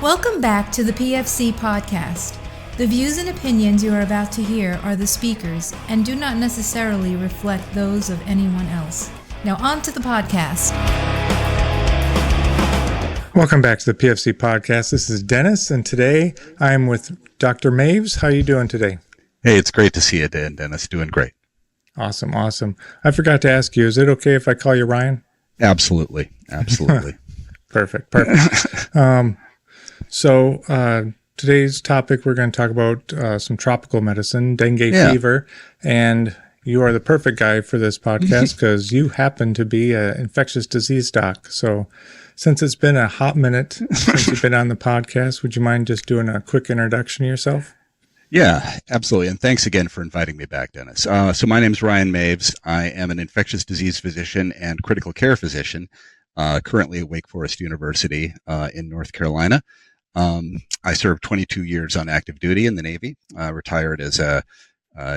Welcome back to the PFC Podcast. The views and opinions you are about to hear are the speakers and do not necessarily reflect those of anyone else. Now on to the podcast. Welcome back to the PFC Podcast. This is Dennis, and today I'm with Dr. Maves. How are you doing today? Hey, it's great to see you, Dennis. Doing great. Awesome. I forgot to ask you, is it okay if I call you Ryan? Absolutely. Perfect. So today's topic, we're going to talk about some tropical medicine, dengue fever, and you are the perfect guy for this podcast because you happen to be an infectious disease doc. So since it's been a hot minute since you've been on the podcast, would you mind just doing a quick introduction of yourself? Yeah, absolutely. And thanks again for inviting me back, Dennis. So my name is Ryan Maves. I am an infectious disease physician and critical care physician, currently at Wake Forest University in North Carolina. I served 22 years on active duty in the Navy, retired as a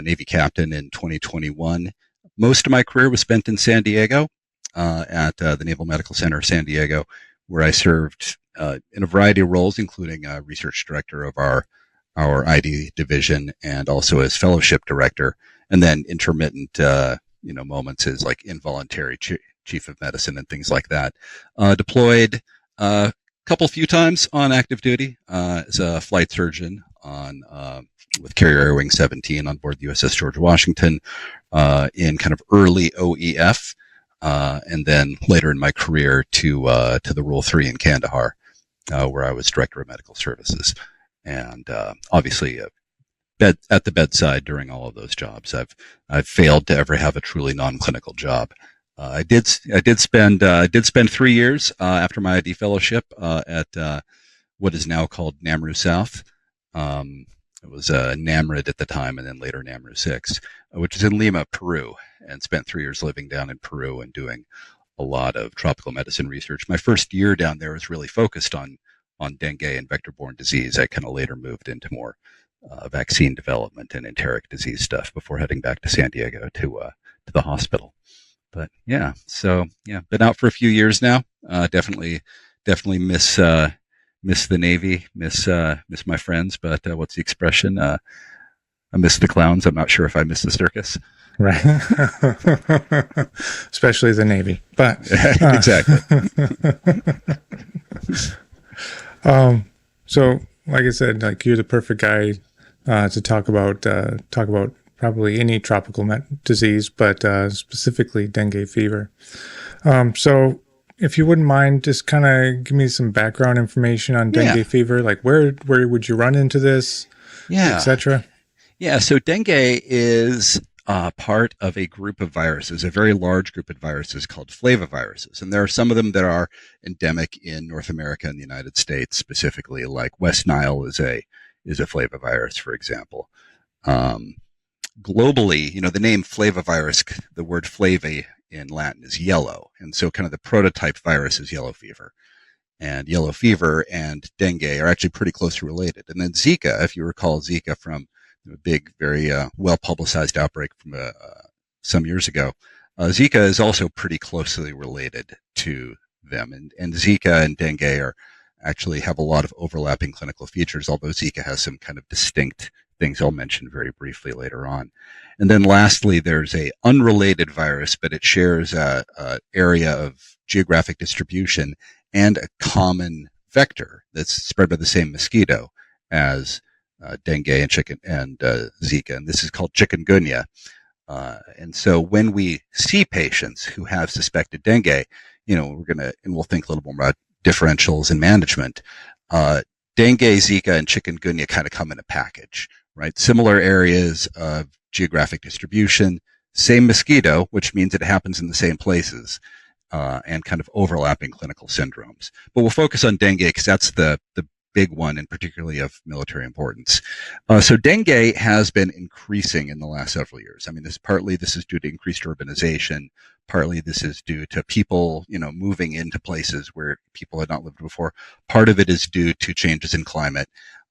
Navy captain in 2021. Most of my career was spent in San Diego at the Naval Medical Center, San Diego, where I served in a variety of roles, including research director of our ID division and also as fellowship director, and then intermittent, moments as like involuntary chief of medicine and things like that. Deployed few times on active duty as a flight surgeon on with Carrier Air Wing 17 on board the USS George Washington in kind of early OEF, and then later in my career to the Rule 3 in Kandahar, where I was director of medical services, and obviously at the bedside during all of those jobs. I've failed to ever have a truly non-clinical job. I did spend 3 years after my ID fellowship at what is now called NAMRU South. It was NAMRID at the time, and then later NAMRU 6, which is in Lima, Peru, and spent 3 years living down in Peru and doing a lot of tropical medicine research. My first year down there was really focused on dengue and vector-borne disease. I kind of later moved into more vaccine development and enteric disease stuff before heading back to San Diego to the hospital. But been out for a few years now. Definitely miss the Navy, miss my friends. But what's the expression? I miss the clowns. I'm not sure if I miss the circus. Right. Especially the Navy. But exactly. So like I said, like you're the perfect guy to talk about probably any tropical disease, but specifically dengue fever. So if you wouldn't mind, just kind of give me some background information on dengue fever, like where would you run into this, etc. Yeah, so dengue is part of a group of viruses, a very large group of viruses called flaviviruses. And there are some of them that are endemic in North America and the United States specifically, like West Nile is a flavivirus, for example. Globally, the name flavivirus, the word flavi in Latin is yellow. And so kind of the prototype virus is yellow fever. And yellow fever and dengue are actually pretty closely related. And then Zika, if you recall Zika from a big, very well-publicized outbreak from some years ago, Zika is also pretty closely related to them. And Zika and dengue actually have a lot of overlapping clinical features, although Zika has some kind of distinct things I'll mention very briefly later on. And then lastly, there's a unrelated virus, but it shares a area of geographic distribution and a common vector that's spread by the same mosquito as dengue and Zika, and this is called chikungunya. And so when we see patients who have suspected dengue, we'll think a little more about differentials and management. Dengue, Zika, and chikungunya kind of come in a package, right? Similar areas of geographic distribution, same mosquito, which means it happens in the same places, and kind of overlapping clinical syndromes. But we'll focus on dengue because that's the big one and particularly of military importance. So dengue has been increasing in the last several years. I mean, this is due to increased urbanization. Partly this is due to people, moving into places where people had not lived before. Part of it is due to changes in climate.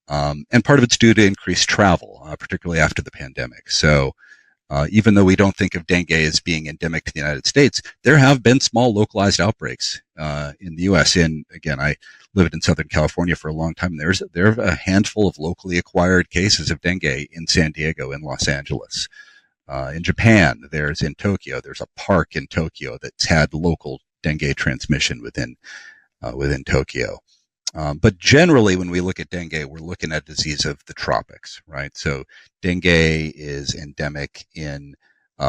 And part of it's due to increased travel, particularly after the pandemic. So even though we don't think of dengue as being endemic to the United States, there have been small localized outbreaks in the U.S. Again, I lived in Southern California for a long time. There are a handful of locally acquired cases of dengue in San Diego, in Los Angeles. In Japan, in Tokyo, there's a park in Tokyo that's had local dengue transmission within Tokyo. But generally, when we look at dengue, we're looking at disease of the tropics, right? So dengue is endemic in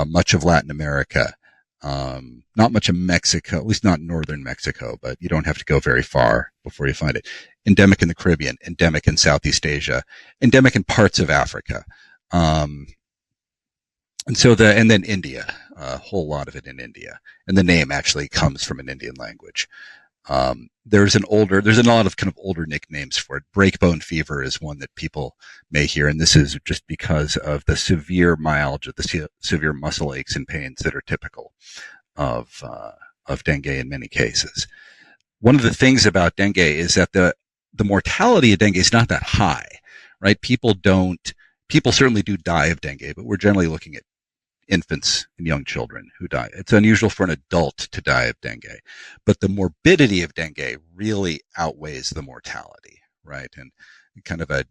much of Latin America, not much of Mexico, at least not northern Mexico, but you don't have to go very far before you find it. Endemic in the Caribbean, endemic in Southeast Asia, endemic in parts of Africa. And then India, a whole lot of it in India. And the name actually comes from an Indian language. There's a lot of kind of older nicknames for it. Breakbone fever is one that people may hear, and this is just because of the severe myalgia, the severe muscle aches and pains that are typical of dengue in many cases. One of the things about dengue is that the mortality of dengue is not that high, right? People certainly do die of dengue, but we're generally looking at infants and young children who die. It's unusual for an adult to die of dengue, but the morbidity of dengue really outweighs the mortality, right? And kind of a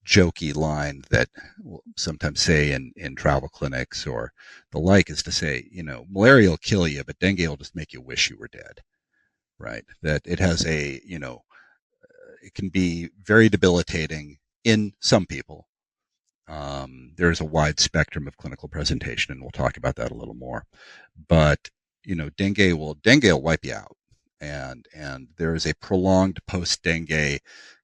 jokey line that we'll sometimes say in travel clinics or the like is to say, malaria will kill you, but dengue will just make you wish you were dead, right? That it has it can be very debilitating in some people. There's a wide spectrum of clinical presentation, and we'll talk about that a little more. But dengue will wipe you out, and there is a prolonged post-dengue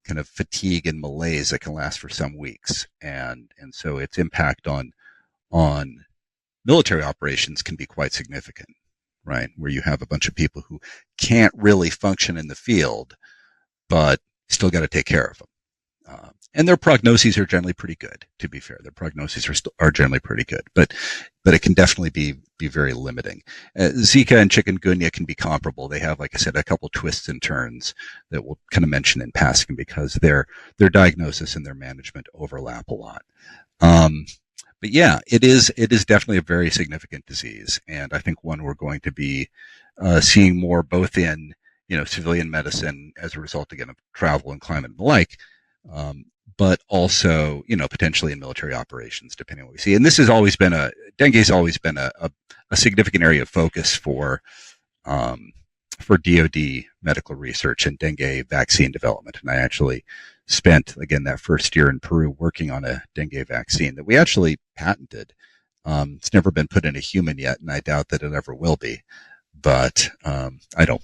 kind of fatigue and malaise that can last for some weeks, and so its impact on military operations can be quite significant, right? Where you have a bunch of people who can't really function in the field, but still got to take care of them. And their prognoses are generally pretty good, to be fair. Their prognoses are generally pretty good, but it can definitely be very limiting. Zika and chikungunya can be comparable. They have, like I said, a couple twists and turns that we'll kind of mention in passing because their diagnosis and their management overlap a lot. But yeah, it is definitely a very significant disease, and I think one we're going to be seeing more both in civilian medicine as a result again of travel and climate and the like. But also, potentially in military operations, depending on what we see. And this has always been dengue has always been a significant area of focus for DoD medical research and dengue vaccine development. And I actually spent, again, that first year in Peru working on a dengue vaccine that we actually patented. It's never been put in a human yet, and I doubt that it ever will be. But I don't,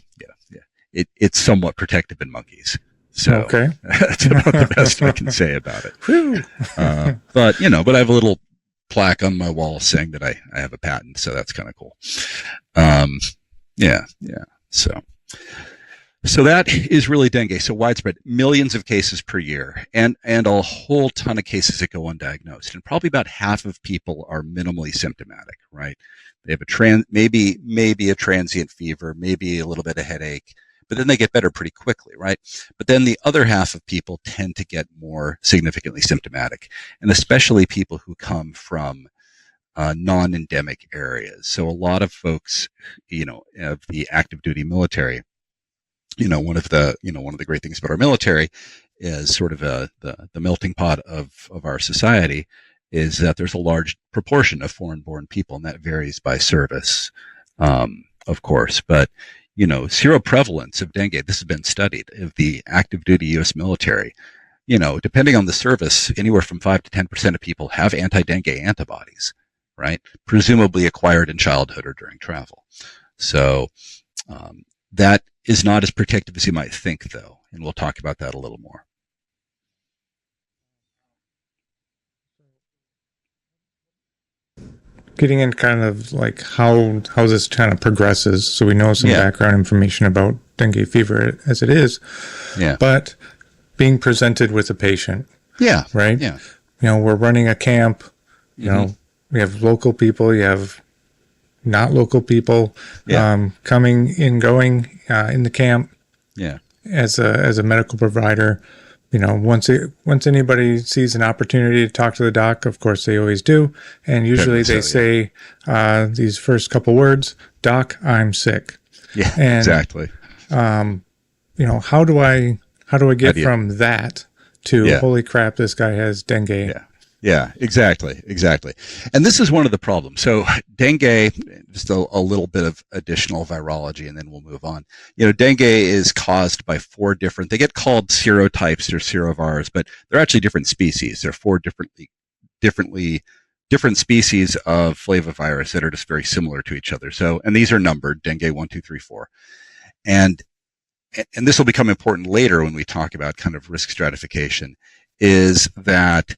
it's somewhat protective in monkeys. So okay. That's about the best I can say about it. But I have a little plaque on my wall saying that I have a patent, so that's kind of cool. Yeah. So that is really dengue. So widespread, millions of cases per year, and a whole ton of cases that go undiagnosed. And probably about half of people are minimally symptomatic, right? They have maybe a transient fever, maybe a little bit of headache, but then they get better pretty quickly, right? But then the other half of people tend to get more significantly symptomatic, and especially people who come from non-endemic areas. So a lot of folks, of the active duty military, one of the great things about our military is sort of the melting pot of our society is that there's a large proportion of foreign-born people, and that varies by service, of course, but seroprevalence of dengue, this has been studied, of the active duty U.S. military, depending on the service, anywhere from 5 to 10% of people have anti-dengue antibodies, right? Presumably acquired in childhood or during travel. So that is not as protective as you might think, though, and we'll talk about that a little more. Getting in kind of like how this kind of progresses, so we know some background information about dengue fever as it is. Yeah. But being presented with a patient. Yeah. Right? Yeah. We're running a camp. We have local people, you have not local people coming and going in the camp. Yeah. As a medical provider. Once anybody sees an opportunity to talk to the doc, of course they always do, and usually they say these first couple words, "Doc, I'm sick." Yeah, exactly. how do I get from that to holy crap, this guy has dengue? Yeah, exactly. And this is one of the problems. So dengue, just a little bit of additional virology, and then we'll move on. Dengue is caused by they get called serotypes or serovars, but they're actually different species. They're four different species of flavivirus that are just very similar to each other. So, and these are numbered, dengue 1, 2, 3, 4. And this will become important later when we talk about kind of risk stratification, is that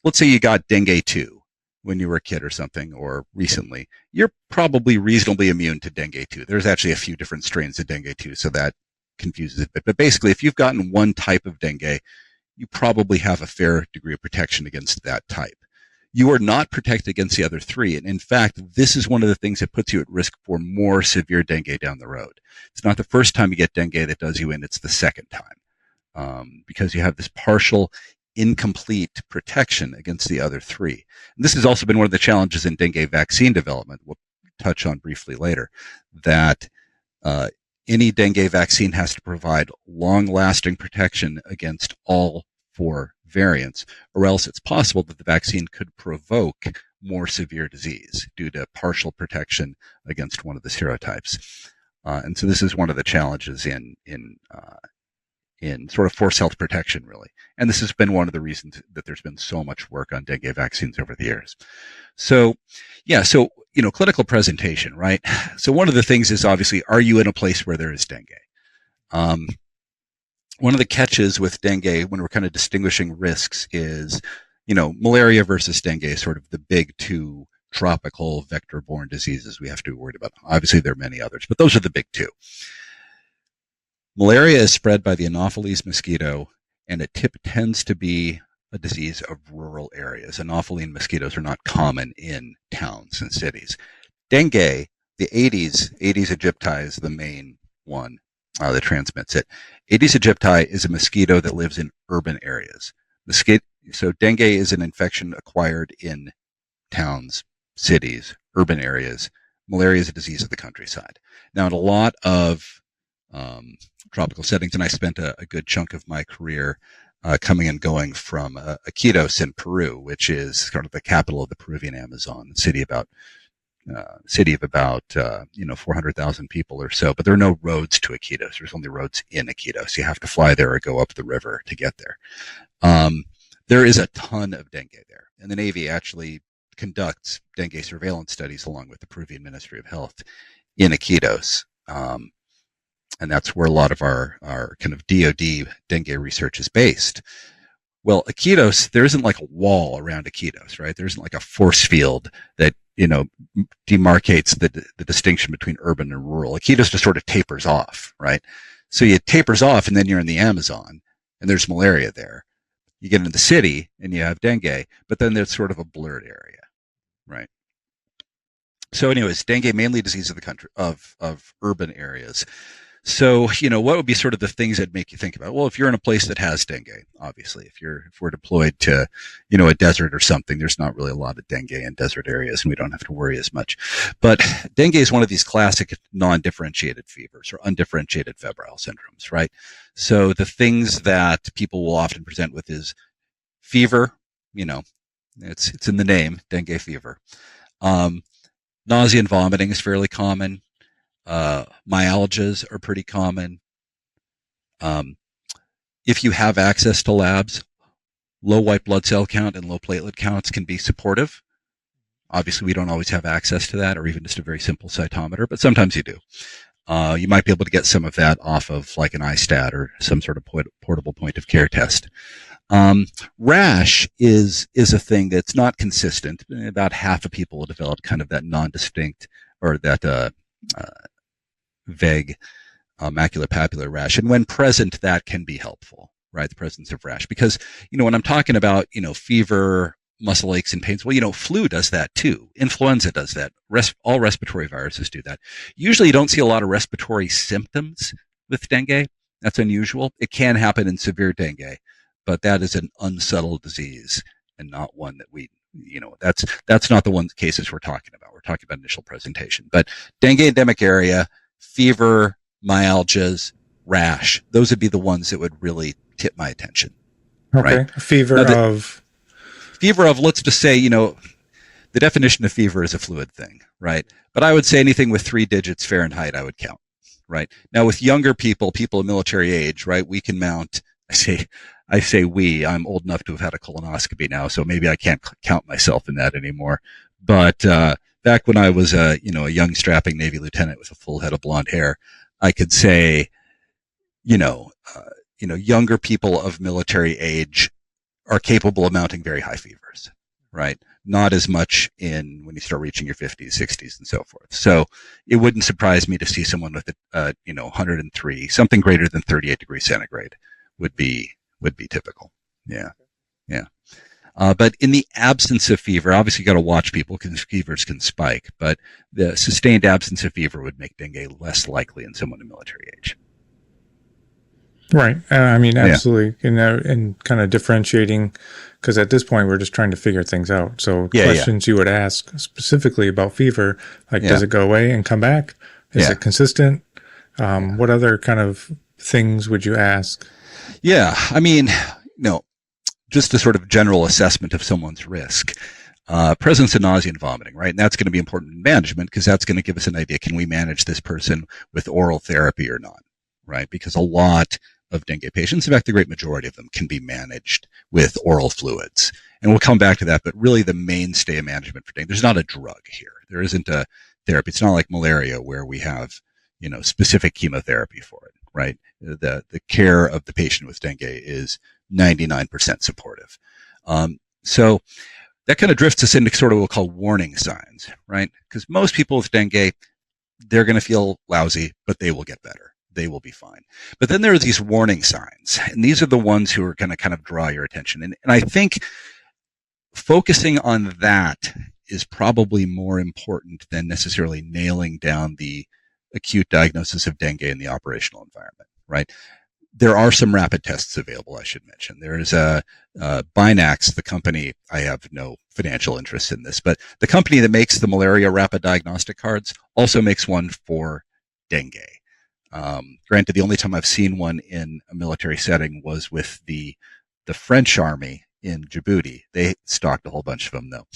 let's say you got dengue 2 when you were a kid or something, or recently, you're probably reasonably immune to dengue 2. There's actually a few different strains of dengue 2, so that confuses it. But basically, if you've gotten one type of dengue, you probably have a fair degree of protection against that type. You are not protected against the other three. And in fact, this is one of the things that puts you at risk for more severe dengue down the road. It's not the first time you get dengue that does you in, it's the second time, because you have this partial incomplete protection against the other three. And this has also been one of the challenges in dengue vaccine development, we'll touch on briefly later, that any dengue vaccine has to provide long-lasting protection against all 4 variants, or else it's possible that the vaccine could provoke more severe disease due to partial protection against one of the serotypes. And so this is one of the challenges in sort of forced health protection, really. And this has been one of the reasons that there's been so much work on dengue vaccines over the years. So, clinical presentation, right? So one of the things is obviously, are you in a place where there is dengue? One of the catches with dengue when we're kind of distinguishing risks is, malaria versus dengue is sort of the big 2 tropical vector-borne diseases we have to be worried about. Obviously, there are many others, but those are the big 2. Malaria is spread by the Anopheles mosquito, and it tends to be a disease of rural areas. Anopheline mosquitoes are not common in towns and cities. Dengue, the Aedes aegypti is the main one that transmits it. Aedes aegypti is a mosquito that lives in urban areas. So dengue is an infection acquired in towns, cities, urban areas. Malaria is a disease of the countryside. Now, in a lot of tropical settings, and I spent a good chunk of my career coming and going from Iquitos in Peru, which is sort of the capital of the Peruvian Amazon, a city of about 400,000 people or so. But there are no roads to Iquitos. There's only roads in Iquitos. You have to fly there or go up the river to get there. There is a ton of dengue there, and the Navy actually conducts dengue surveillance studies along with the Peruvian Ministry of Health in Iquitos. And that's where a lot of our kind of DoD dengue research is based. Well, Iquitos, there isn't like a wall around Iquitos, right? There isn't like a force field that, demarcates the distinction between urban and rural. Iquitos just sort of tapers off, right? So it tapers off, and then you're in the Amazon, and there's malaria there. You get into the city, and you have dengue, but then there's sort of a blurred area, right? So anyways, dengue, mainly disease of the country, of urban areas. So, what would be sort of the things that make you think about, well, if you're in a place that has dengue, obviously, if we're deployed to, a desert or something, there's not really a lot of dengue in desert areas, and we don't have to worry as much. But dengue is one of these classic non-differentiated fevers or undifferentiated febrile syndromes, right? So the things that people will often present with is fever, it's in the name, dengue fever. Nausea and vomiting is fairly common. Myalgias are pretty common. If you have access to labs, low white blood cell count and low platelet counts can be supportive. Obviously, we don't always have access to that, or even just a very simple cytometer, but sometimes you do. You might be able to get some of that off of like an iStat or some sort of portable point of care test. Rash is a thing that's not consistent. About half of people will develop kind of that non-distinct or that vague maculopapular rash. And when present, that can be helpful, right? The presence of rash. Because, when I'm talking about, fever, muscle aches and pains, well, flu does that too. Influenza does that. All respiratory viruses do that. Usually you don't see a lot of respiratory symptoms with dengue. That's unusual. It can happen in severe dengue, but that is an unsubtle disease and not one that we, that's not the cases we're talking about. We're talking about initial presentation. But dengue endemic area, fever, myalgias, rash. Those would be the ones that would really tip my attention. Okay. Right? Fever of, let's just say, the definition of fever is a fluid thing, right? But I would say anything with 3 digits Fahrenheit, I would count, right? Now with younger people of military age, right, we can mount, I say we, I'm old enough to have had a colonoscopy now, so maybe I can't count myself in that anymore. But, back when I was a young strapping Navy lieutenant with a full head of blonde hair, I could say, younger people of military age are capable of mounting very high fevers, right? Not as much when you start reaching your 50s, 60s, and so forth. So it wouldn't surprise me to see someone with 103, something greater than 38 degrees centigrade would be typical. Yeah. But in the absence of fever, obviously you got to watch people because fevers can spike, but the sustained absence of fever would make dengue less likely in someone in military age. Right. Absolutely. And kind of differentiating, because at this point we're just trying to figure things out. So questions you would ask specifically about fever, like does it go away and come back? Is it consistent? What other kind of things would you ask? Yeah. Just a sort of general assessment of someone's risk. Presence of nausea and vomiting, right? And that's going to be important in management because that's going to give us an idea. Can we manage this person with oral therapy or not? Right? Because a lot of dengue patients, in fact, the great majority of them can be managed with oral fluids. And we'll come back to that, but really the mainstay of management for dengue, there's not a drug here. There isn't a therapy. It's not like malaria where we have, specific chemotherapy for it, right? The care of the patient with dengue is 99% supportive. So that kind of drifts us into sort of what we'll call warning signs, right? Because most people with dengue, they're going to feel lousy, but they will get better. They will be fine. But then there are these warning signs, and these are the ones who are going to kind of draw your attention. And I think focusing on that is probably more important than necessarily nailing down the acute diagnosis of dengue in the operational environment, right? There are some rapid tests available, I should mention. There is Binax, the company, I have no financial interest in this, but the company that makes the malaria rapid diagnostic cards also makes one for dengue. Granted, the only time I've seen one in a military setting was with the French army in Djibouti. They stocked a whole bunch of them, though.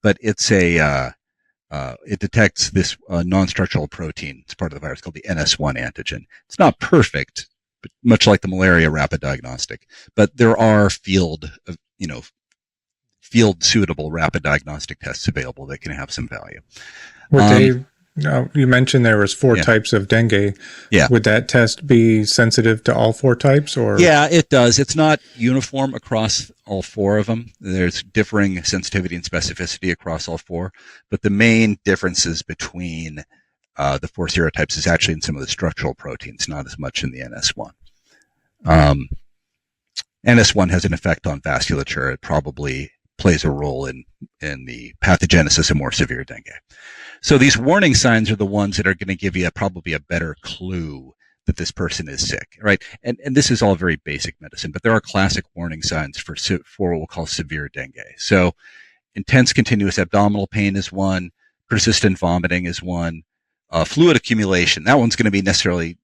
But it's it detects this non-structural protein. It's part of the virus called the NS1 antigen. It's not perfect, but much like the malaria rapid diagnostic. But there are field suitable rapid diagnostic tests available that can have some value. You mentioned there was 4 types of dengue. Yeah. Would that test be sensitive to all 4 types? Or yeah, it does. It's not uniform across all 4 of them. There's differing sensitivity and specificity across all 4, but the main differences between the 4 serotypes is actually in some of the structural proteins, not as much in the NS1. NS1 has an effect on vasculature. It probably plays a role in the pathogenesis of more severe dengue. So these warning signs are the ones that are going to give you probably a better clue that this person is sick, right? And this is all very basic medicine, but there are classic warning signs for what we'll call severe dengue. So intense continuous abdominal pain is one, persistent vomiting is one, fluid accumulation. That one's going to be necessarily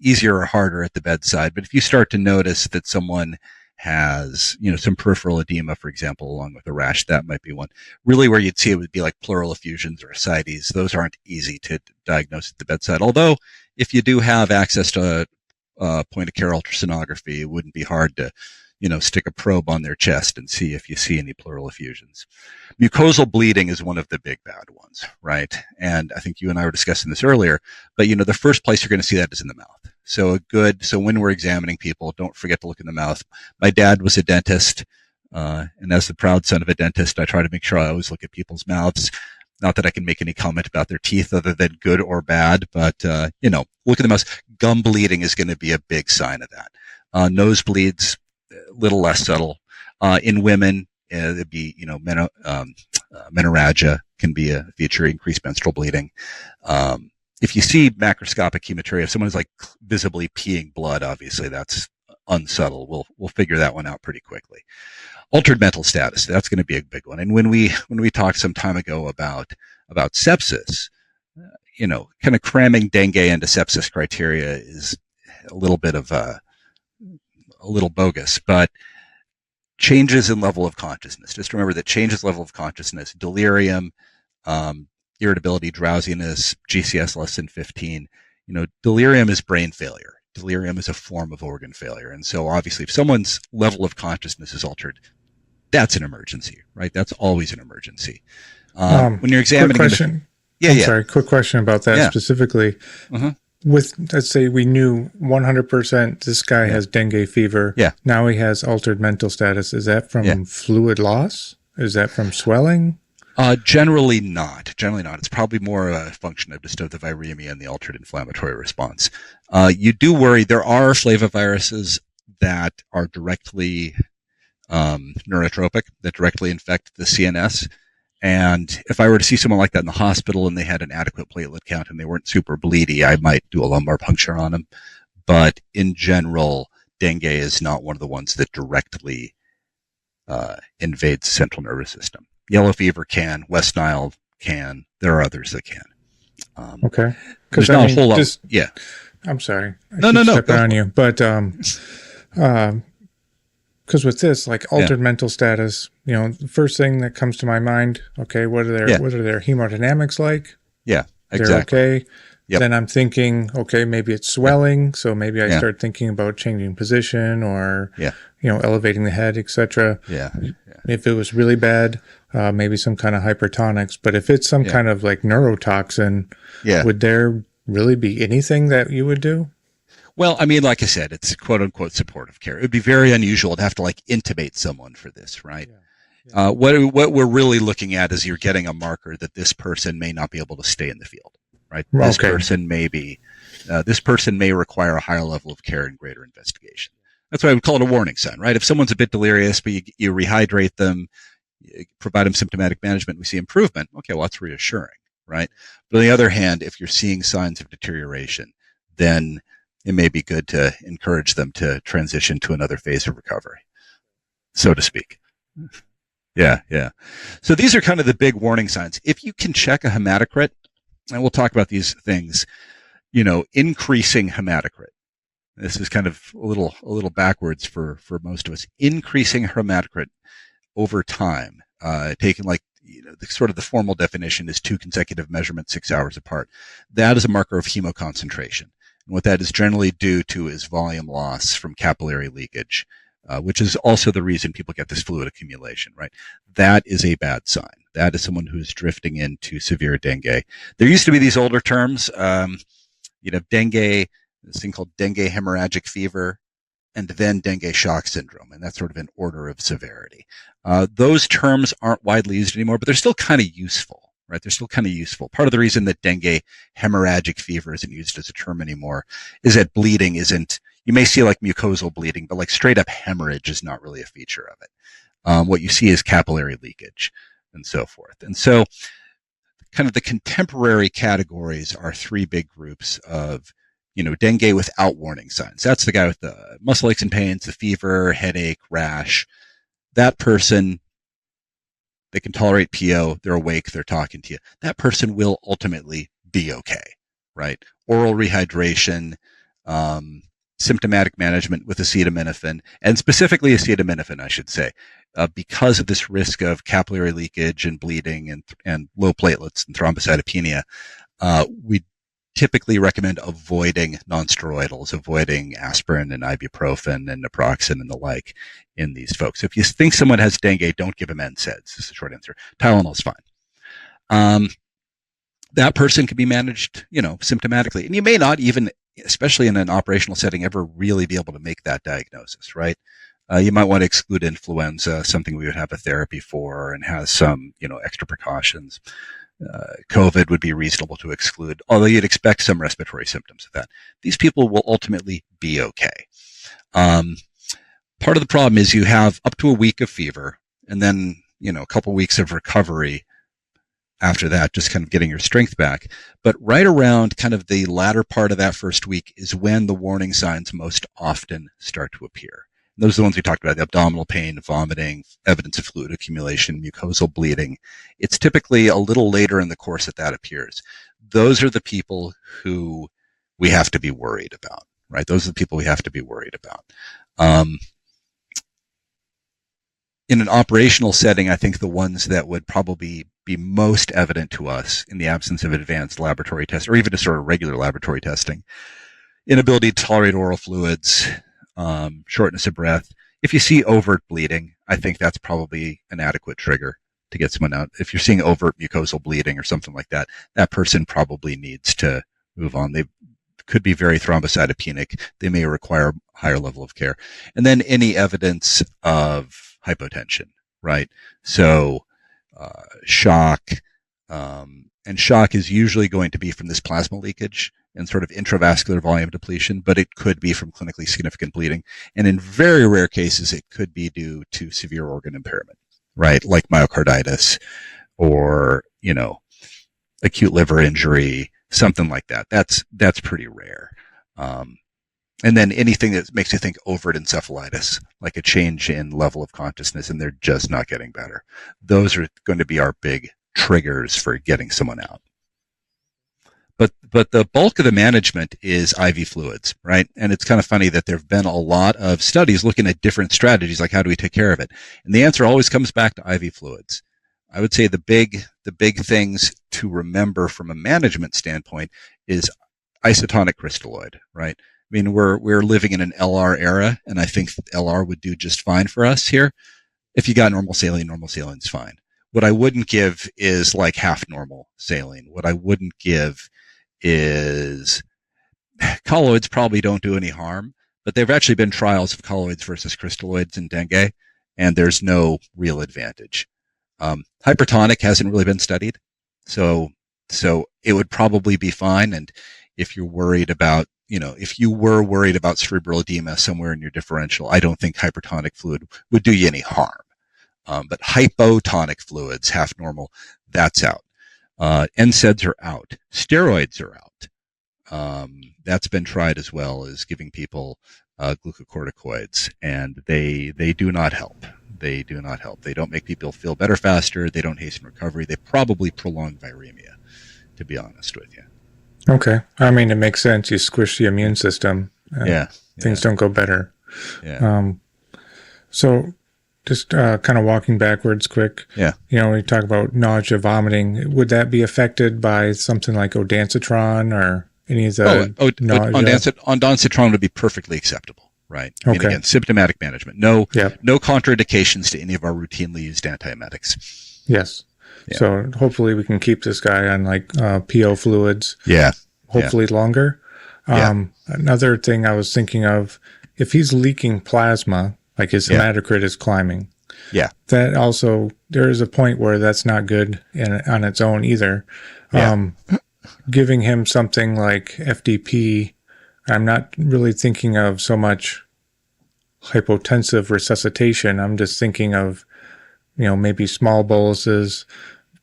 easier or harder at the bedside. But if you start to notice that someone has, some peripheral edema, for example, along with a rash, that might be one. Really where you'd see it would be like pleural effusions or ascites. Those aren't easy to diagnose at the bedside. Although if you do have access to point of care ultrasonography, it wouldn't be hard to, stick a probe on their chest and see if you see any pleural effusions. Mucosal bleeding is one of the big bad ones, right? And I think you and I were discussing this earlier, but the first place you're going to see that is in the mouth. So when we're examining people, don't forget to look in the mouth. My dad was a dentist, and as the proud son of a dentist, I try to make sure I always look at people's mouths. Not that I can make any comment about their teeth other than good or bad, but, look at the mouth. Gum bleeding is going to be a big sign of that. Nosebleeds, a little less subtle. In women, it'd be, menorrhagia can be a feature, increased menstrual bleeding. If you see macroscopic hematuria, if someone is like visibly peeing blood, obviously that's unsubtle. We'll figure that one out pretty quickly. Altered mental status, that's going to be a big one. And when we talked some time ago about sepsis, kind of cramming dengue into sepsis criteria is a little bit of a little bogus, but changes in level of consciousness. Just remember that changes level of consciousness, delirium, irritability, drowsiness, GCS less than 15. Delirium is brain failure. Delirium is a form of organ failure. And so obviously if someone's level of consciousness is altered, that's an emergency, right? That's always an emergency. When you're examining... Quick question. Sorry, quick question about that specifically. With, let's say we knew 100% this guy has dengue fever. Yeah. Now he has altered mental status. Is that from fluid loss? Is that from swelling? Generally not. It's probably more a function of just of the viremia and the altered inflammatory response. You do worry. There are flaviviruses that are directly neurotropic, that directly infect the CNS. And if I were to see someone like that in the hospital and they had an adequate platelet count and they weren't super bleedy, I might do a lumbar puncture on them. But in general, dengue is not one of the ones that directly invades the central nervous system. Yellow fever can, West Nile can. There are others that can. Okay. There's not a whole lot. I'm sorry. No. Stepping on you, but because with this, like altered mental status, the first thing that comes to my mind, okay, what are their hemodynamics like? Yeah, exactly. They're okay. Yep. Then I'm thinking, okay, maybe it's swelling, so maybe I start thinking about changing position or elevating the head, etc. If it was really bad, maybe some kind of hypertonics. But if it's some kind of like neurotoxin, would there really be anything that you would do? Well, I mean, like I said, it's quote unquote supportive care. It would be very unusual to have to intubate someone for this, right? What we're really looking at is you're getting a marker that this person may not be able to stay in the field, right? This person may be, this person may require a higher level of care and greater investigation. That's why I would call it a warning sign, right? If someone's a bit delirious, but you rehydrate them, you provide them symptomatic management, we see improvement. Okay, well, that's reassuring, right? But on the other hand, if you're seeing signs of deterioration, then it may be good to encourage them to transition to another phase of recovery, so to speak. Yeah. So these are kind of the big warning signs. If you can check a hematocrit, and we'll talk about these things, increasing hematocrit. This is kind of a little backwards for most of us. Increasing hematocrit over time, taking the formal definition is 2 consecutive measurements 6 hours apart. That is a marker of hemoconcentration. And what that is generally due to is volume loss from capillary leakage, which is also the reason people get this fluid accumulation, right? That is a bad sign. That is someone who is drifting into severe dengue. There used to be these older terms, dengue, this thing called dengue hemorrhagic fever, and then dengue shock syndrome, and that's sort of an order of severity. Those terms aren't widely used anymore, but they're still kind of useful. Right, they're still kind of useful. Part of the reason that dengue hemorrhagic fever isn't used as a term anymore is that bleeding isn't, you may see mucosal bleeding, but straight up hemorrhage is not really a feature of it. What you see is capillary leakage and so forth. And so kind of the contemporary categories are 3 big groups of, dengue without warning signs. That's the guy with the muscle aches and pains, the fever, headache, rash. That person, they can tolerate PO, they're awake, they're talking to you. That person will ultimately be okay, right? Oral rehydration, symptomatic management with acetaminophen, and specifically acetaminophen, I should say, because of this risk of capillary leakage and bleeding and low platelets and thrombocytopenia. We typically recommend avoiding nonsteroidals, avoiding aspirin and ibuprofen and naproxen and the like in these folks. If you think someone has dengue, don't give them NSAIDs. This is the short answer. Tylenol is fine. That person can be managed, symptomatically. And you may not even, especially in an operational setting, ever really be able to make that diagnosis, right? You might want to exclude influenza, something we would have a therapy for and has some, extra precautions. COVID would be reasonable to exclude, although you'd expect some respiratory symptoms of that. These people will ultimately be okay. Part of the problem is you have up to a week of fever and then, a couple weeks of recovery after that, just kind of getting your strength back. But right around kind of the latter part of that first week is when the warning signs most often start to appear. Those are the ones we talked about, the abdominal pain, vomiting, evidence of fluid accumulation, mucosal bleeding. It's typically a little later in the course that appears. those are the people who we have to be worried about, right? Those are the people we have to be worried about. In an operational setting, I think the ones that would probably be most evident to us in the absence of advanced laboratory tests, or even just sort of regular laboratory testing, inability to tolerate oral fluids, shortness of breath. If you see overt bleeding, I think that's probably an adequate trigger to get someone out. If you're seeing overt mucosal bleeding or something like that, that person probably needs to move on. They could be very thrombocytopenic. They may require a higher level of care. And then any evidence of hypotension, right? So shock, and shock is usually going to be from this plasma leakage and sort of intravascular volume depletion, but it could be from clinically significant bleeding. And in very rare cases, it could be due to severe organ impairment, right? Like myocarditis or, acute liver injury, something like that. That's pretty rare. And then anything that makes you think overt encephalitis, like a change in level of consciousness, and they're just not getting better. Those are going to be our big triggers for getting someone out. But the bulk of the management is IV fluids, right? And it's kind of funny that there have been a lot of studies looking at different strategies, like how do we take care of it? And the answer always comes back to IV fluids. I would say the big things to remember from a management standpoint is isotonic crystalloid, right? I mean, we're living in an LR era, and I think LR would do just fine for us here. If you got normal saline's fine. What I wouldn't give is like half normal saline. What I wouldn't give is colloids probably don't do any harm, but there have actually been trials of colloids versus crystalloids in dengue, and there's no real advantage. Hypertonic hasn't really been studied, so it would probably be fine. And if you're worried about, if you were worried about cerebral edema somewhere in your differential, I don't think hypertonic fluid would do you any harm. But hypotonic fluids, half normal, that's out. NSAIDs are out. Steroids are out. That's been tried as well as giving people glucocorticoids, and they do not help. They do not help. They don't make people feel better faster. They don't hasten recovery. They probably prolong viremia, to be honest with you. Okay. I mean, it makes sense. You squish the immune system. And things don't go better. Yeah. So just kind of walking backwards quick. Yeah. We talk about nausea, vomiting. Would that be affected by something like ondansetron or any of the nausea? Ondansetron would be perfectly acceptable, right? I mean, again, symptomatic management. No contraindications to any of our routinely used antiemetics. Yes. Yeah. So hopefully we can keep this guy on like PO fluids. Yeah. Hopefully longer. Another thing I was thinking of, if he's leaking plasma, like his hematocrit is climbing. Yeah. That also, there is a point where that's not good on its own either. Yeah. Giving him something like FDP, I'm not really thinking of so much hypotensive resuscitation. I'm just thinking of, maybe small boluses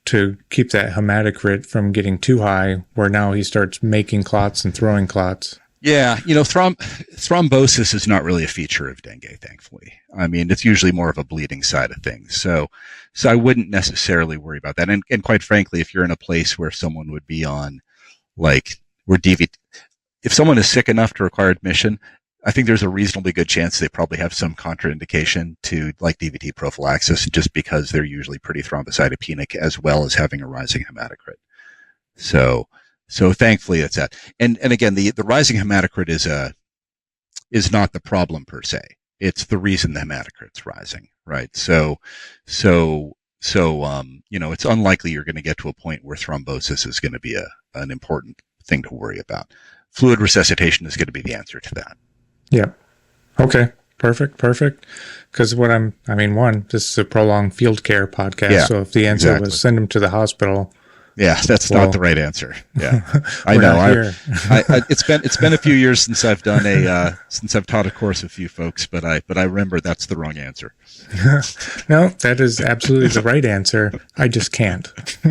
to keep that hematocrit from getting too high, where now he starts making clots and throwing clots. Yeah, thrombosis is not really a feature of dengue, thankfully. I mean, it's usually more of a bleeding side of things. So I wouldn't necessarily worry about that. And quite frankly, if you're in a place where someone would be on, if someone is sick enough to require admission, I think there's a reasonably good chance they probably have some contraindication to like DVT prophylaxis, just because they're usually pretty thrombocytopenic as well as having a rising hematocrit. So thankfully it's that. And again, the rising hematocrit is not the problem per se. It's the reason the hematocrit's rising, right? So it's unlikely you're going to get to a point where thrombosis is going to be an important thing to worry about. Fluid resuscitation is going to be the answer to that. Yeah. Okay. Perfect. Because this is a prolonged field care podcast. Yeah, so if the answer was send him to the hospital. Yeah, that's not the right answer. Yeah, I know. It's been a few years since I've done since I've taught a course of a few folks, but I remember that's the wrong answer. No, that is absolutely the right answer. I just can't.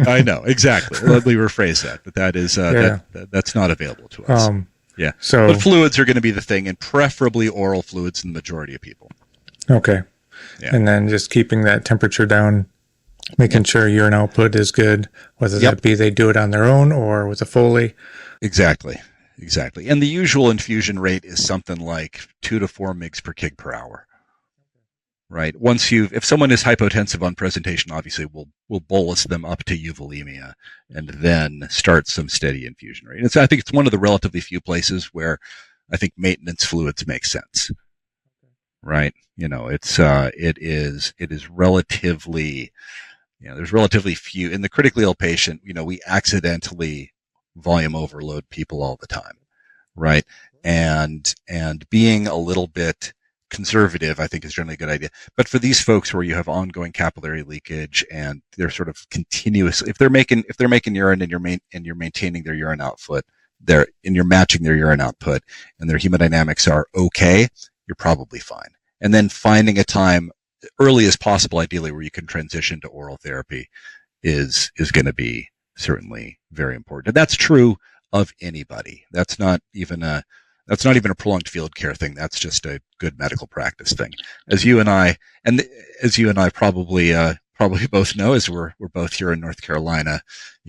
I know, exactly. Let me rephrase that. But that is that's not available to us. Yeah. But fluids are going to be the thing, and preferably oral fluids in the majority of people. Okay. Yeah. And then just keeping that temperature down Making sure urine output is good, whether that be they do it on their own or with a Foley. Exactly. And the usual infusion rate is something like 2 to 4 mg per kg per hour. Right. If someone is hypotensive on presentation, obviously we'll bolus them up to euvolemia and then start some steady infusion rate. And so I think it's one of the relatively few places where I think maintenance fluids make sense. Right. It is relatively, there's relatively few in the critically ill patient. We accidentally volume overload people all the time. Right. And being a little bit conservative, I think, is generally a good idea. But for these folks where you have ongoing capillary leakage and they're sort of continuous, if they're making urine and you're maintaining their urine output, you're matching their urine output, and their hemodynamics are okay, you're probably fine. And then finding a time early as possible, ideally, where you can transition to oral therapy is going to be certainly very important. And that's true of anybody. That's not even a prolonged field care thing. That's just a good medical practice thing. As you and I probably both know, as we're both here in North Carolina,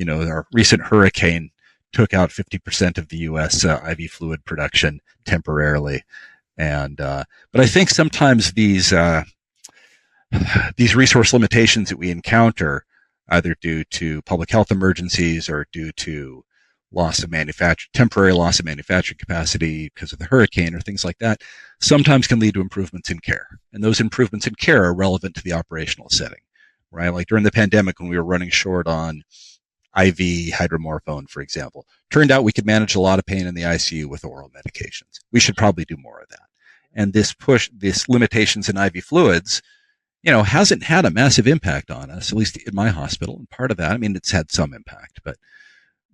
our recent hurricane took out 50% of the U.S. IV fluid production temporarily. But I think sometimes these resource limitations that we encounter, either due to public health emergencies or due to temporary loss of manufacturing capacity because of the hurricane or things like that, sometimes can lead to improvements in care. And those improvements in care are relevant to the operational setting, right? Like during the pandemic when we were running short on IV hydromorphone, for example, turned out we could manage a lot of pain in the ICU with oral medications. We should probably do more of that. And this limitations in IV fluids, hasn't had a massive impact on us, at least in my hospital. And part of that, it's had some impact, but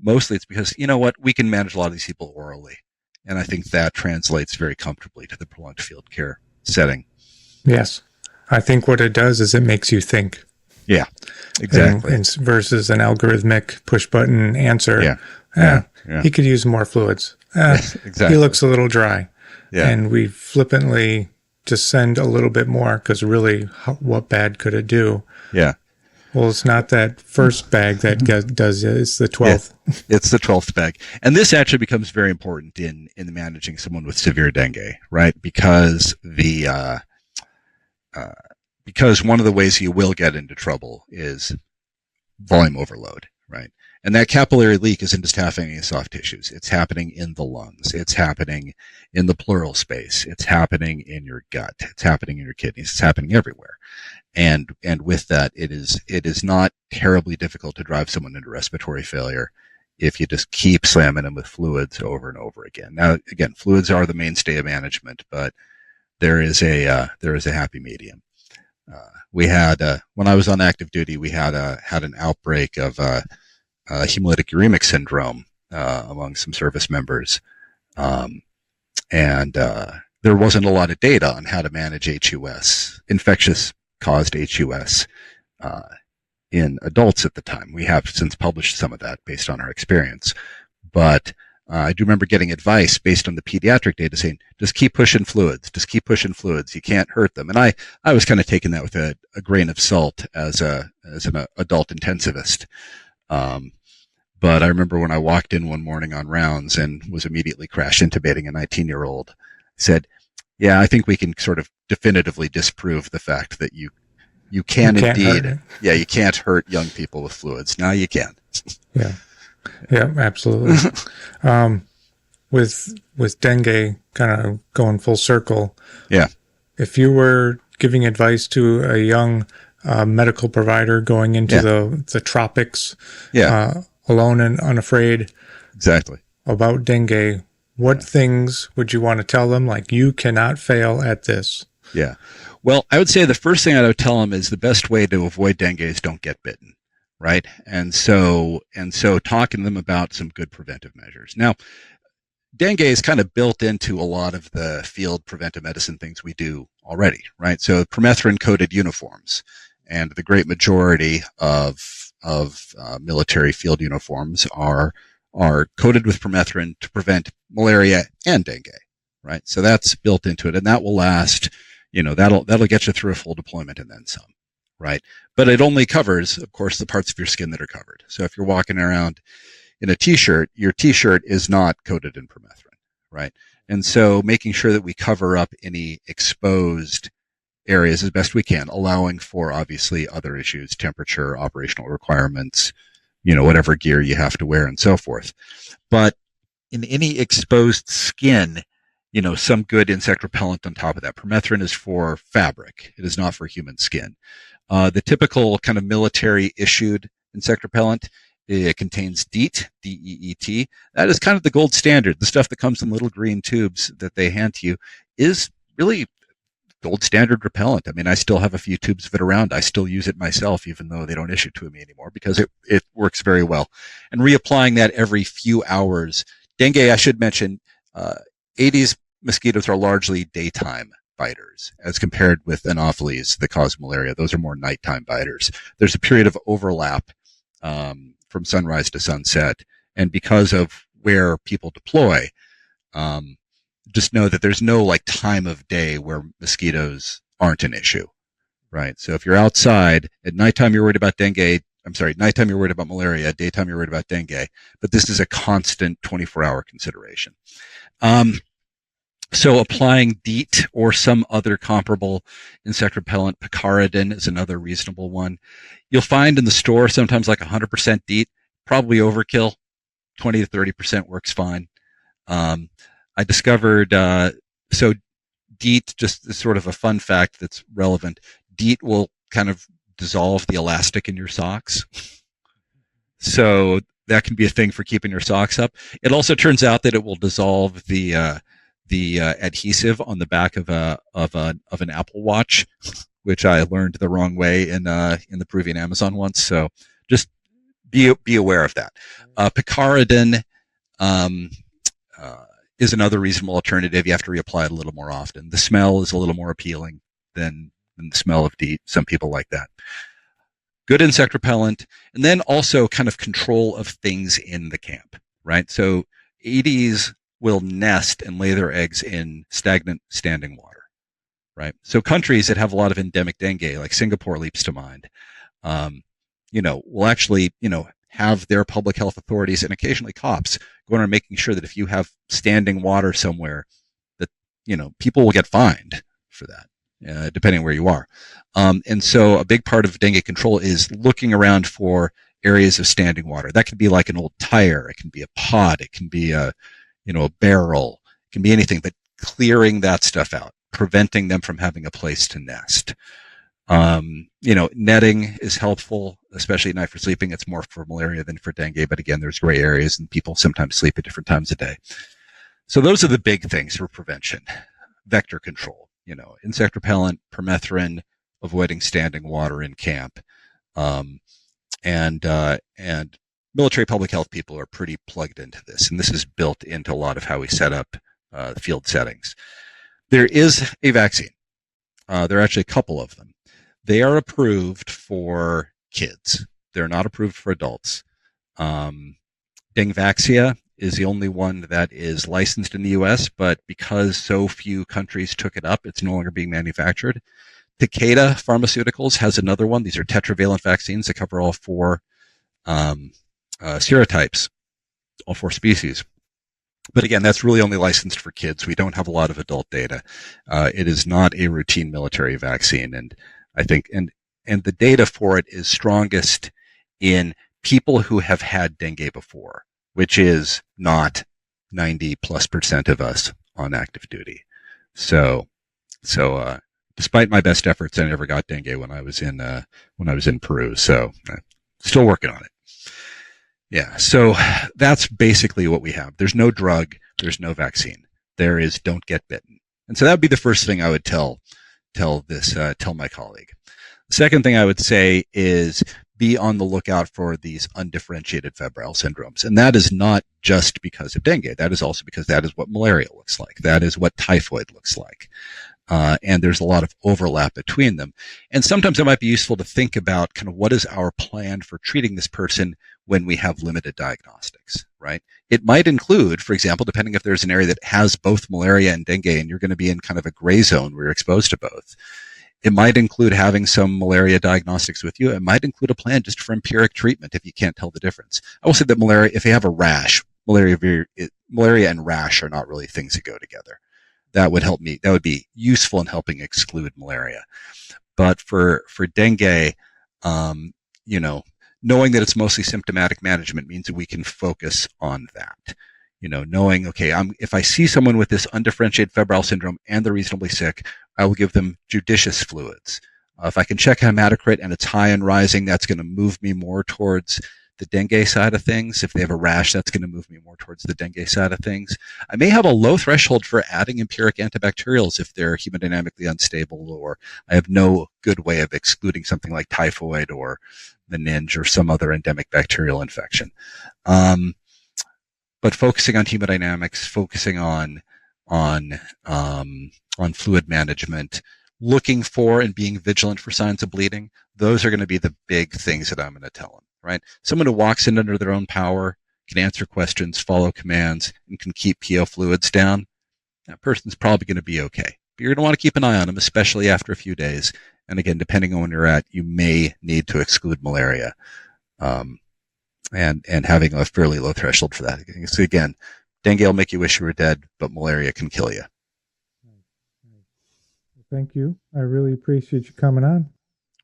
mostly it's because, we can manage a lot of these people orally. And I think that translates very comfortably to the prolonged field care setting. Yes. I think what it does is it makes you think. Yeah, exactly. And versus an algorithmic push button answer. Yeah. He could use more fluids. Exactly. He looks a little dry. Yeah. And we flippantly just send a little bit more because really, what bad could it do? Yeah. Well, it's not that first bag that does it. It's the 12th. Yeah, it's the 12th bag. And this actually becomes very important in managing someone with severe dengue, right? Because because one of the ways you will get into trouble is volume overload, right? And that capillary leak isn't just happening in soft tissues. It's happening in the lungs. It's happening in the pleural space. It's happening in your gut. It's happening in your kidneys. It's happening everywhere. And with that, it is not terribly difficult to drive someone into respiratory failure if you just keep slamming them with fluids over and over again. Now, again, fluids are the mainstay of management, but there is a happy medium. We had when I was on active duty, we had an outbreak of hemolytic uremic syndrome among some service members, and there wasn't a lot of data on how to manage HUS, infectious caused HUS, in adults at the time. We have since published some of that based on our experience, but I do remember getting advice based on the pediatric data saying, just keep pushing fluids, you can't hurt them. And I was kind of taking that with a grain of salt as an adult intensivist. But I remember when I walked in one morning on rounds and was immediately crash intubating a 19-year-old, said, yeah, I think we can sort of definitively disprove the fact that you can indeed, you can't hurt young people with fluids. Now you can. Yeah. Yeah, absolutely. With dengue kind of going full circle. Yeah. If you were giving advice to a young medical provider going into the tropics, alone and unafraid, exactly, about dengue, what things would you want to tell them? Like, you cannot fail at this. Yeah. Well, I would say the first thing I would tell them is the best way to avoid dengue is don't get bitten. Right. And so talking to them about some good preventive measures. Now, dengue is kind of built into a lot of the field preventive medicine things we do already. Right. So permethrin coated uniforms, and the great majority of military field uniforms are coated with permethrin to prevent malaria and dengue. Right. So that's built into it, and that will last, that'll get you through a full deployment and then some. right? But it only covers, of course, the parts of your skin that are covered. So if you're walking around in a t-shirt, your t-shirt is not coated in permethrin, right? And so making sure that we cover up any exposed areas as best we can, allowing for obviously other issues, temperature, operational requirements, whatever gear you have to wear and so forth. But in any exposed skin, some good insect repellent on top of that. Permethrin is for fabric. It is not for human skin. The typical kind of military issued insect repellent, it contains DEET, D-E-E-T. That is kind of the gold standard. The stuff that comes in little green tubes that they hand to you is really gold standard repellent. I mean, I still have a few tubes of it around. I still use it myself, even though they don't issue it to me anymore, because it works very well. And reapplying that every few hours. Dengue, I should mention, Aedes mosquitoes are largely daytime biters as compared with Anopheles that cause malaria. Those are more nighttime biters. There's a period of overlap from sunrise to sunset. And because of where people deploy, just know that there's no like time of day where mosquitoes aren't an issue, right? So if you're outside at nighttime, you're worried about dengue. Nighttime you're worried about malaria. Daytime you're worried about dengue. But this is a constant 24-hour consideration. So applying DEET or some other comparable insect repellent, picaridin is another reasonable one. You'll find in the store sometimes like 100% DEET, probably overkill. 20 to 30% works fine. I discovered, so DEET, just sort of a fun fact that's relevant, DEET will kind of dissolve the elastic in your socks. So that can be a thing for keeping your socks up. It also turns out that it will dissolve the adhesive on the back of an Apple Watch, which I learned the wrong way in the Peruvian Amazon once. So just be aware of that. Picaridin is another reasonable alternative. You have to reapply it a little more often. The smell is a little more appealing than the smell of DEET. Some people like that. Good insect repellent, and then also kind of control of things in the camp, right? So Aedes will nest and lay their eggs in stagnant standing water, right? So countries that have a lot of endemic dengue, like Singapore leaps to mind, will actually, have their public health authorities and occasionally cops going around making sure that if you have standing water somewhere, that, people will get fined for that, depending where you are. And so a big part of dengue control is looking around for areas of standing water. That can be like an old tire. It can be a pot. It can be a barrel. It can be anything, but clearing that stuff out, preventing them from having a place to nest. Netting is helpful, especially at night for sleeping. It's more for malaria than for dengue, but again, there's gray areas and people sometimes sleep at different times of day. So those are the big things for prevention. Vector control, insect repellent, permethrin, avoiding standing water in camp. And military public health people are pretty plugged into this, and this is built into a lot of how we set up field settings. There is a vaccine. There are actually a couple of them. They are approved for kids. They're not approved for adults. Dengvaxia is the only one that is licensed in the U.S., but because so few countries took it up, it's no longer being manufactured. Takeda Pharmaceuticals has another one. These are tetravalent vaccines that cover all four serotypes, all four species. But again, that's really only licensed for kids. We don't have a lot of adult data. It is not a routine military vaccine, and I think, and the data for it is strongest in people who have had dengue before, which is not 90+% of us on active duty. So despite my best efforts, I never got dengue when I was in Peru. So still working on it. Yeah. So that's basically what we have. There's no drug. There's no vaccine. There is don't get bitten. And so that would be the first thing I would tell my colleague. The second thing I would say is be on the lookout for these undifferentiated febrile syndromes. And that is not just because of dengue. That is also because that is what malaria looks like. That is what typhoid looks like. And there's a lot of overlap between them. And sometimes it might be useful to think about kind of what is our plan for treating this person when we have limited diagnostics, right? It might include, for example, depending if there's an area that has both malaria and dengue and you're going to be in kind of a gray zone where you're exposed to both, It might include having some malaria diagnostics with you. It might include a plan just for empiric treatment if you can't tell the difference. I will say that malaria, if you have a rash, malaria and rash are not really things that go together. That would help me. That would be useful in helping exclude malaria. But for dengue, knowing that it's mostly symptomatic management means that we can focus on that. Knowing, okay, if I see someone with this undifferentiated febrile syndrome and they're reasonably sick, I will give them judicious fluids. If I can check hematocrit and it's high and rising, that's going to move me more towards the dengue side of things. If they have a rash, that's going to move me more towards the dengue side of things. I may have a low threshold for adding empiric antibacterials if they're hemodynamically unstable, or I have no good way of excluding something like typhoid or meninge or some other endemic bacterial infection. But focusing on hemodynamics, focusing on fluid management, looking for and being vigilant for signs of bleeding, those are going to be the big things that I'm going to tell them, right? Someone who walks in under their own power, can answer questions, follow commands, and can keep PO fluids down, that person's probably going to be okay. But you're going to want to keep an eye on them, especially after a few days. And again, depending on when you're at, you may need to exclude malaria. And having a fairly low threshold for that. So again, dengue will make you wish you were dead, but malaria can kill you. Thank you. I really appreciate you coming on.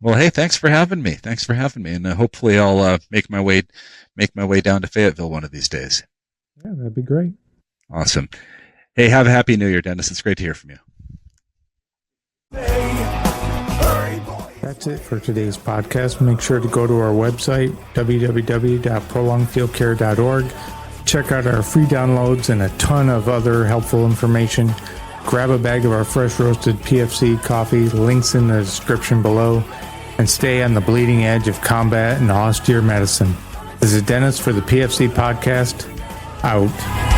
Well, hey, thanks for having me. And hopefully I'll make my way down to Fayetteville one of these days. Yeah, that'd be great. Awesome. Hey, have a happy New Year, Dennis. It's great to hear from you. That's it for today's podcast. Make sure to go to our website, www.prolongedfieldcare.org. Check out our free downloads and a ton of other helpful information. Grab a bag of our fresh roasted PFC coffee, links in the description below, and stay on the bleeding edge of combat and austere medicine. This is Dennis for the PFC Podcast. Out.